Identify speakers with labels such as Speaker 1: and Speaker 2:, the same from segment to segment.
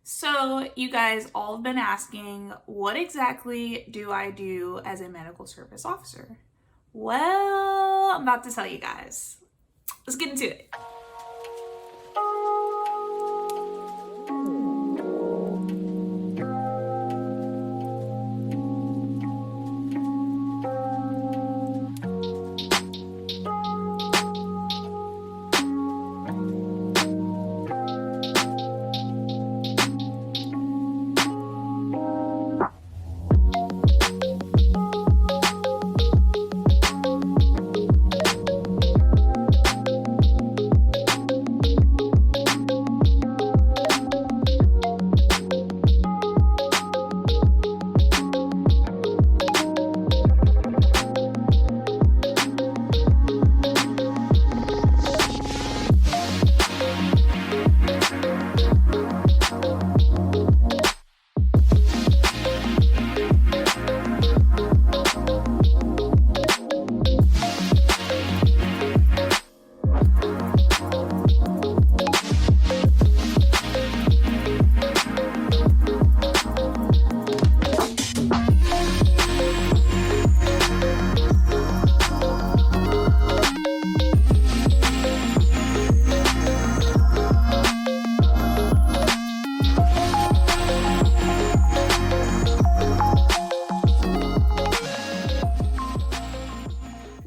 Speaker 1: So you guys all have been asking, what exactly do I do as a medical service officer? Well, I'm about to tell you guys. Let's get into it.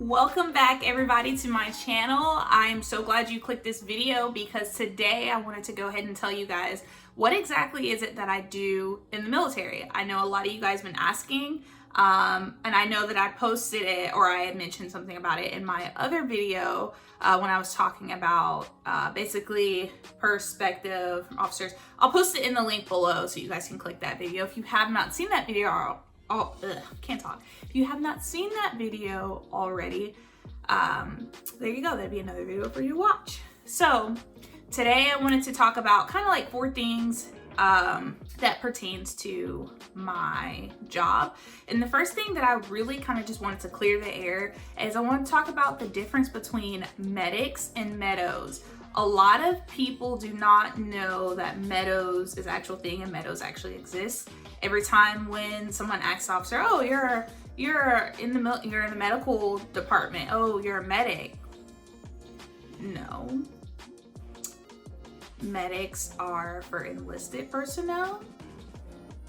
Speaker 1: Welcome back everybody to my channel. I'm so glad you clicked this video because today I wanted to go ahead and tell you guys what exactly is it that I do in the military. I know a lot of you guys have been asking and I know that I posted it or I had mentioned something about it in my other video when I was talking about basically perspective from officers. I'll post it in the link below so you guys can click that video. If you have not seen that video, can't talk. If you have not seen that video already, there you go. That'd be another video for you to watch. So today I wanted to talk about kind of like 4 things that pertains to my job. And the first thing that I really kind of just wanted to clear the air is I want to talk about the difference between medics and meadows. A lot of people do not know that meadows is an actual thing and meadows actually exists. Every time when someone asks the officer, "Oh, you're in the medical department. Oh, you're a medic." No. Medics are for enlisted personnel.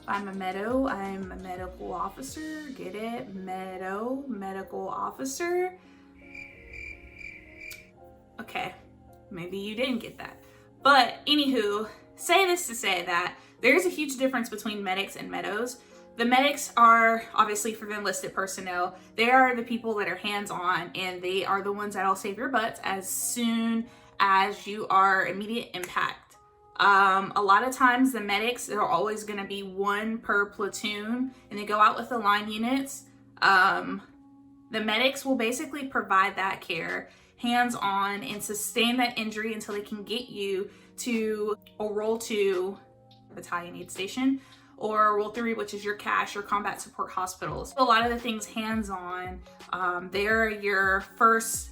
Speaker 1: I'm a meadow. I'm a medical officer. Get it? Meadow, medical officer. Okay. Maybe you didn't get that. But anywho, say this to say that there's a huge difference between medics and meadows. The medics are obviously for the enlisted personnel. They are the people that are hands-on and they are the ones that'll save your butts as soon as you are immediate impact. A lot of times the medics are always gonna be 1 per platoon and they go out with the line units. The medics will basically provide that care hands-on and sustain that injury until they can get you to a Role 2 battalion aid station or Role 3, which is your CASH or combat support hospitals. A lot of the things hands-on, they're your first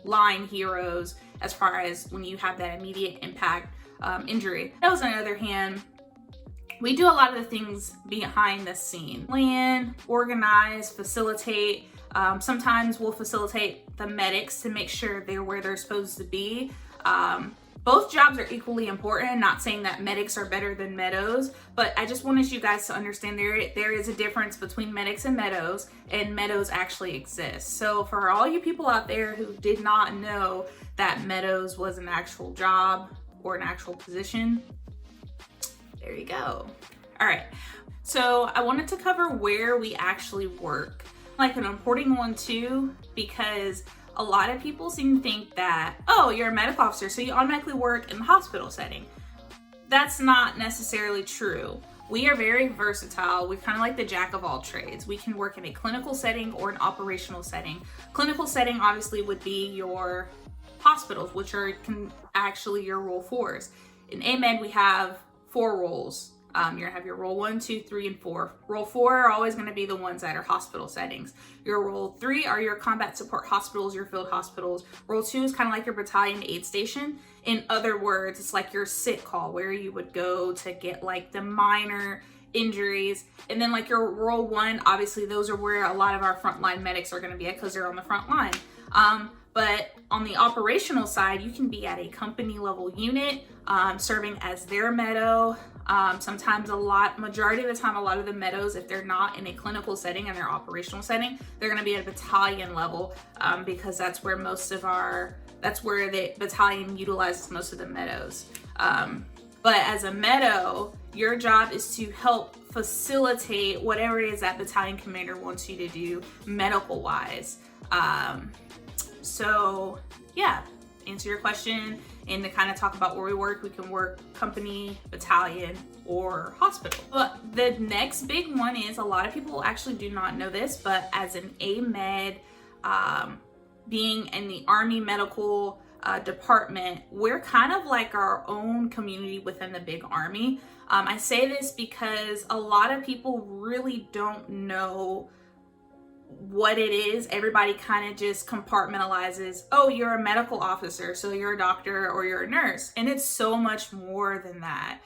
Speaker 1: line heroes as far as when you have that immediate impact injury. Those, on the other hand, we do a lot of the things behind the scene. Plan, organize, facilitate. Sometimes we'll facilitate the medics to make sure they're where they're supposed to be. Both jobs are equally important, not saying that medics are better than meadows, but I just wanted you guys to understand there is a difference between medics and meadows actually exist. So for all you people out there who did not know that meadows was an actual job or an actual position, there you go. All right, so I wanted to cover where we actually work. Like an important one too, because a lot of people seem to think that, oh, you're a medical officer, so you automatically work in the hospital setting. That's not necessarily true. We are very versatile. We're kind of like the jack of all trades. We can work in a clinical setting or an operational setting. Clinical setting obviously would be your hospitals, which are actually your Role 4s. In AMED, we have 4 roles. You're gonna have your role 1, 2, 3, and 4. Role 4 are always gonna be the ones that are hospital settings. Your role 3 are your combat support hospitals, your field hospitals. Role 2 is kind of like your battalion aid station. In other words, it's like your sit call where you would go to get like the minor injuries. And then like your role 1, obviously those are where a lot of our frontline medics are gonna be at because they're on the front line. But on the operational side, you can be at a company level unit, serving as their meadow. Sometimes majority of the time, a lot of the meadows, if they're not in a clinical setting and they're operational setting, they're gonna be at a battalion level, because that's where the battalion utilizes most of the meadows. But as a meadow, your job is to help facilitate whatever it is that battalion commander wants you to do medical wise. So yeah, answer your question and to kind of talk about where we can work company, battalion, or hospital. But the next big one is, a lot of people actually do not know this, but as an AMED, being in the Army Medical department, we're kind of like our own community within the big Army. I say this because a lot of people really don't know what it is. Everybody kind of just compartmentalizes, oh, you're a medical officer, so you're a doctor or you're a nurse. And it's so much more than that.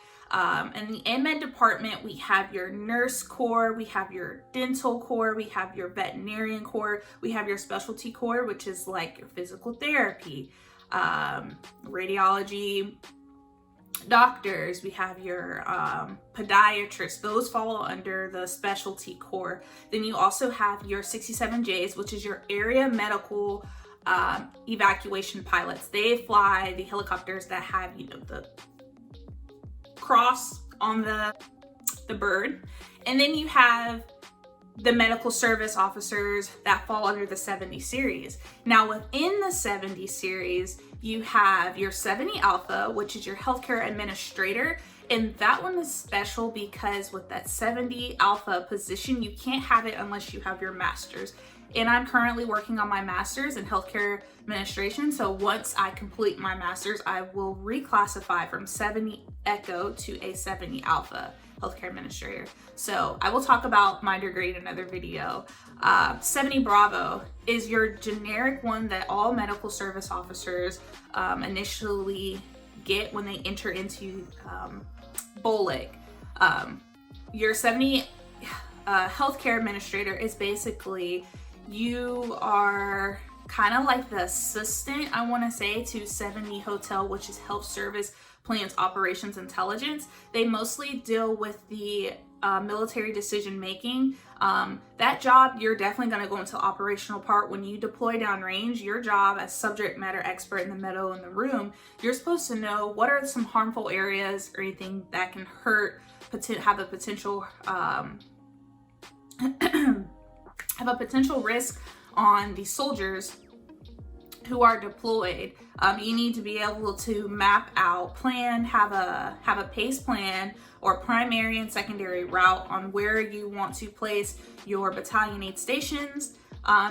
Speaker 1: In the AMED department, we have your nurse corps, we have your dental corps, we have your veterinarian corps, we have your specialty corps, which is like your physical therapy, radiology, doctors, we have your podiatrists. Those fall under the specialty corps. Then you also have your 67Js, which is your area medical evacuation pilots. They fly the helicopters that have, the cross on the bird. And then you have the medical service officers that fall under the 70 series. Now within the 70 series, you have your 70 Alpha, which is your healthcare administrator. And that one is special because with that 70 Alpha position, you can't have it unless you have your master's. And I'm currently working on my master's in healthcare administration. So once I complete my master's, I will reclassify from 70 Echo to a 70 Alpha healthcare administrator. So I will talk about my degree in another video. 70 Bravo is your generic one that all medical service officers initially get when they enter into BOLIC. Your 70 healthcare administrator is basically, you are kind of like the assistant, I want to say, to 70 Hotel, which is Health Service Plans Operations Intelligence. They mostly deal with the military decision making. That job, you're definitely going to go into the operational part. When you deploy downrange, your job as subject matter expert in the meadow in the room, you're supposed to know what are some harmful areas or anything that can hurt, have a potential have a potential risk on the soldiers who are deployed. You need to be able to map out, plan, have a PACE plan or primary and secondary route on where you want to place your battalion aid stations,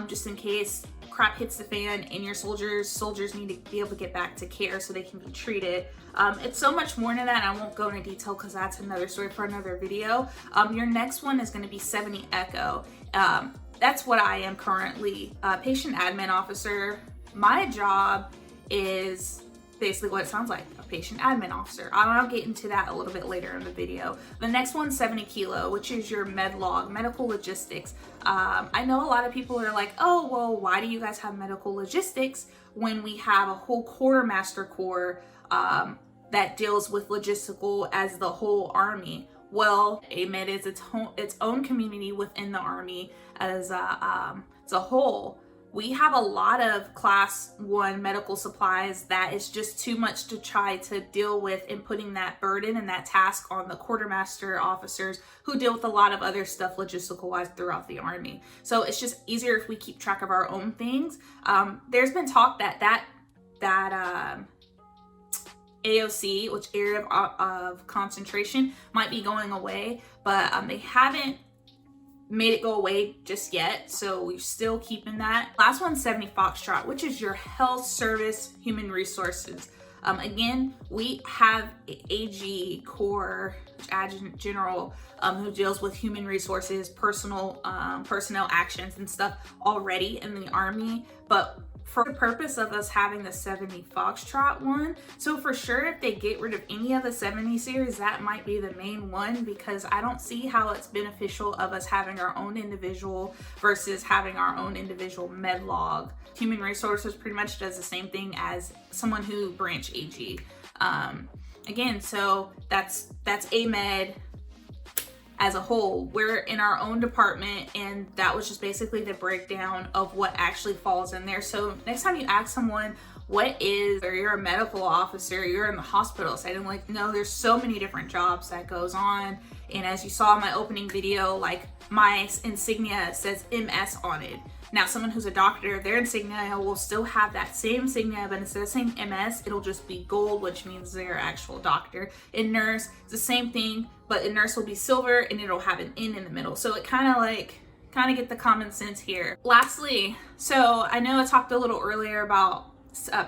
Speaker 1: just in case crap hits the fan and your soldiers need to be able to get back to care so they can be treated. It's so much more than that, and I won't go into detail because that's another story for another video. Your next one is going to be 70 Echo. That's what I am currently, patient admin officer. My job is basically what it sounds like, a patient admin officer. I'll get into that a little bit later in the video. The next one's 70 Kilo, which is your med log, medical logistics. I know a lot of people are like, oh, well, why do you guys have medical logistics when we have a whole quartermaster corps that deals with logistical as the whole Army? Well, AMED is its own community within the Army as a whole. We have a lot of class 1 medical supplies that is just too much to try to deal with, and putting that burden and that task on the quartermaster officers who deal with a lot of other stuff logistical wise throughout the Army. So it's just easier if we keep track of our own things. There's been talk that AOC, which area of concentration, might be going away, but they haven't made it go away just yet, so we're still keeping that. Last one's 70 Foxtrot, which is your health service human resources. Again, we have AG Corps, Adjutant General, who deals with human resources, personnel actions and stuff already in the Army, but for the purpose of us having the 70 Foxtrot one. So for sure, if they get rid of any of the 70 series, that might be the main one, because I don't see how it's beneficial of us having our own individual versus having our own individual med log. Human resources pretty much does the same thing as someone who branch AG. Again, so that's AMED as a whole. We're in our own department, and that was just basically the breakdown of what actually falls in there. So next time you ask someone what is, or you're a medical officer, you're in the hospital setting, like, no, there's so many different jobs that goes on. And as you saw in my opening video, like, my insignia says MS on it. Now, someone who's a doctor, their insignia will still have that same insignia, but instead of saying MS, it'll just be gold, which means they're actual doctor. In nurse, it's the same thing, but in nurse will be silver and it'll have an N in the middle. So it kind of get the common sense here. Lastly, so I know I talked a little earlier about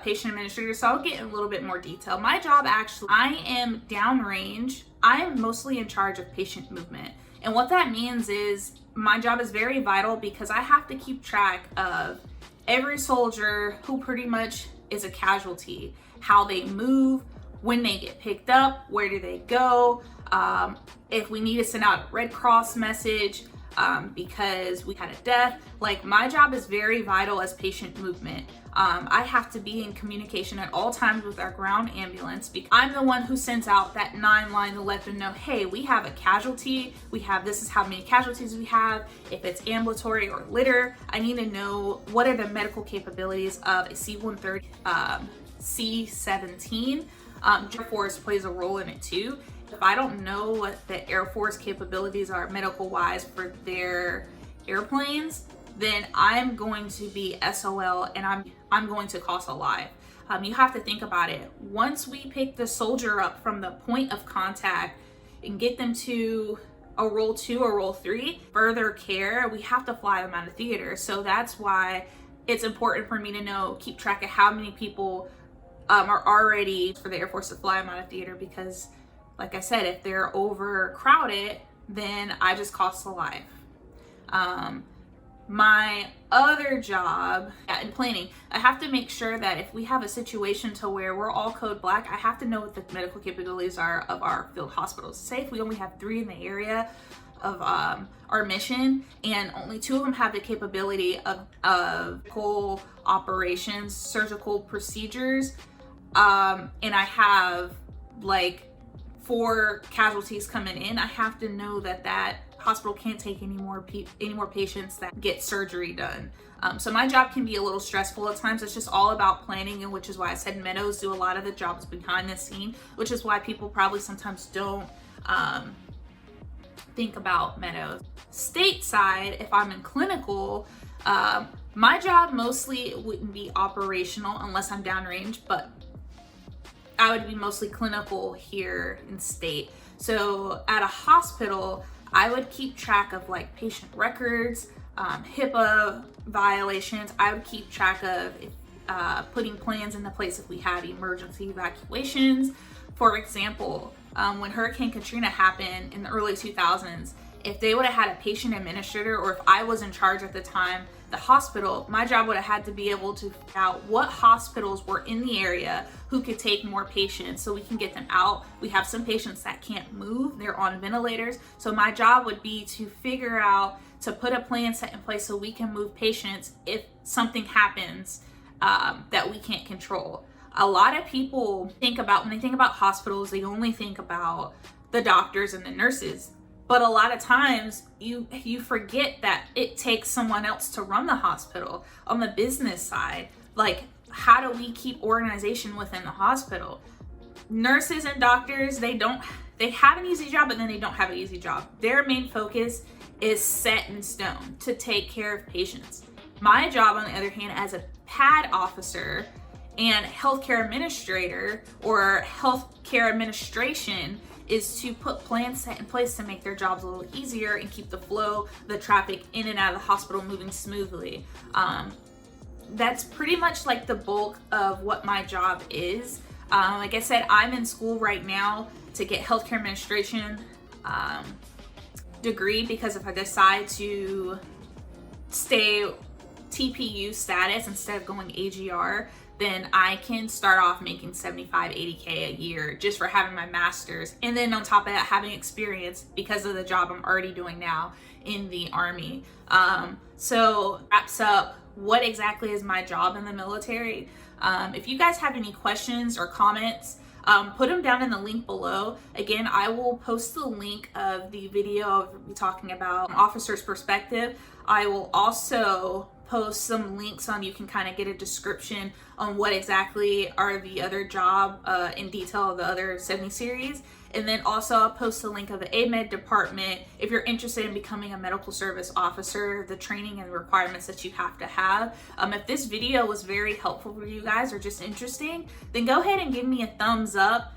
Speaker 1: patient administrator, so I'll get in a little bit more detail. My job, actually, I am downrange. I am mostly in charge of patient movement. And what that means is my job is very vital because I have to keep track of every soldier who pretty much is a casualty, how they move, when they get picked up, where do they go, if we need to send out a Red Cross message because we had a death. Like, my job is very vital as patient movement. I have to be in communication at all times with our ground ambulance because I'm the one who sends out that 9 line to let them know, hey, we have a casualty. this is how many casualties we have. If it's ambulatory or litter, I need to know what are the medical capabilities of a C-130, C-17. Air Force plays a role in it too. If I don't know what the Air Force capabilities are medical wise for their airplanes, then I'm going to be SOL and I'm going to cost a life. You have to think about it. Once we pick the soldier up from the point of contact and get them to a role 2 or role 3, further care, we have to fly them out of theater. So that's why it's important for me to keep track of how many people are already for the Air Force to fly them out of theater, because like I said, if they're overcrowded, then I just cost a life. My other job in planning, I have to make sure that if we have a situation to where we're all code black, I have to know what the medical capabilities are of our field hospitals. Say if we only have 3 in the area of our mission and only 2 of them have the capability of whole operations, surgical procedures, and I have like 4 casualties coming in, I have to know that hospital can't take any more patients that get surgery done. So my job can be a little stressful at times. It's just all about planning, and which is why I said Meadows do a lot of the jobs behind the scene, which is why people probably sometimes don't think about Meadows. Stateside, if I'm in clinical, my job mostly wouldn't be operational unless I'm downrange, but I would be mostly clinical here in state. So at a hospital, I would keep track of like patient records, HIPAA violations. I would keep track of putting plans into place if we had emergency evacuations. For example, when Hurricane Katrina happened in the early 2000s, if they would have had a patient administrator, or if I was in charge at the time, the hospital, my job would have had to be able to figure out what hospitals were in the area who could take more patients so we can get them out. We have some patients that can't move, they're on ventilators. So my job would be to figure out, to put a plan set in place so we can move patients if something happens that we can't control. A lot of people when they think about hospitals, they only think about the doctors and the nurses. But a lot of times you forget that it takes someone else to run the hospital. On the business side, like, how do we keep organization within the hospital? Nurses and doctors, they have an easy job, but then they don't have an easy job. Their main focus is set in stone to take care of patients. My job, on the other hand, as a PAD officer and healthcare administrator or healthcare administration, is to put plans set in place to make their jobs a little easier and keep the flow, the traffic in and out of the hospital moving smoothly. That's pretty much like the bulk of what my job is. Like I said, I'm in school right now to get healthcare administration degree, because if I decide to stay TPU status instead of going AGR, then I can start off making 75, 80K a year just for having my master's. And then on top of that, having experience because of the job I'm already doing now in the Army. So wraps up what exactly is my job in the military. If you guys have any questions or comments, put them down in the link below. Again, I will post the link of the video of me talking about officer's perspective. I will also post some links on, you can kind of get a description on what exactly are the other job in detail of the other 70 series. And then also I'll post the link of the AMED department if you're interested in becoming a medical service officer, the training and requirements that you have to have. If this video was very helpful for you guys or just interesting, then go ahead and give me a thumbs up.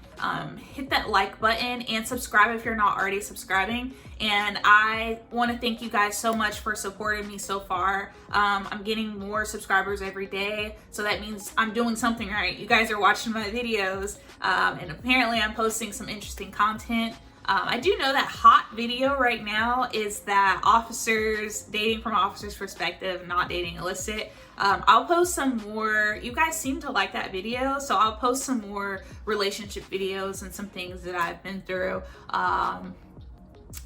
Speaker 1: Hit that like button and subscribe if you're not already subscribing. And I want to thank you guys so much for supporting me so far. I'm getting more subscribers every day, so that means I'm doing something right. You guys are watching my videos, and apparently I'm posting some interesting content. I do know that hot video right now is that officers, dating from an officer's perspective, not dating illicit. I'll post some more. You guys seem to like that video, so I'll post some more relationship videos and some things that I've been through.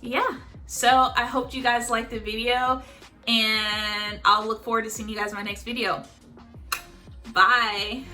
Speaker 1: Yeah, so I hope you guys liked the video, and I'll look forward to seeing you guys in my next video. Bye.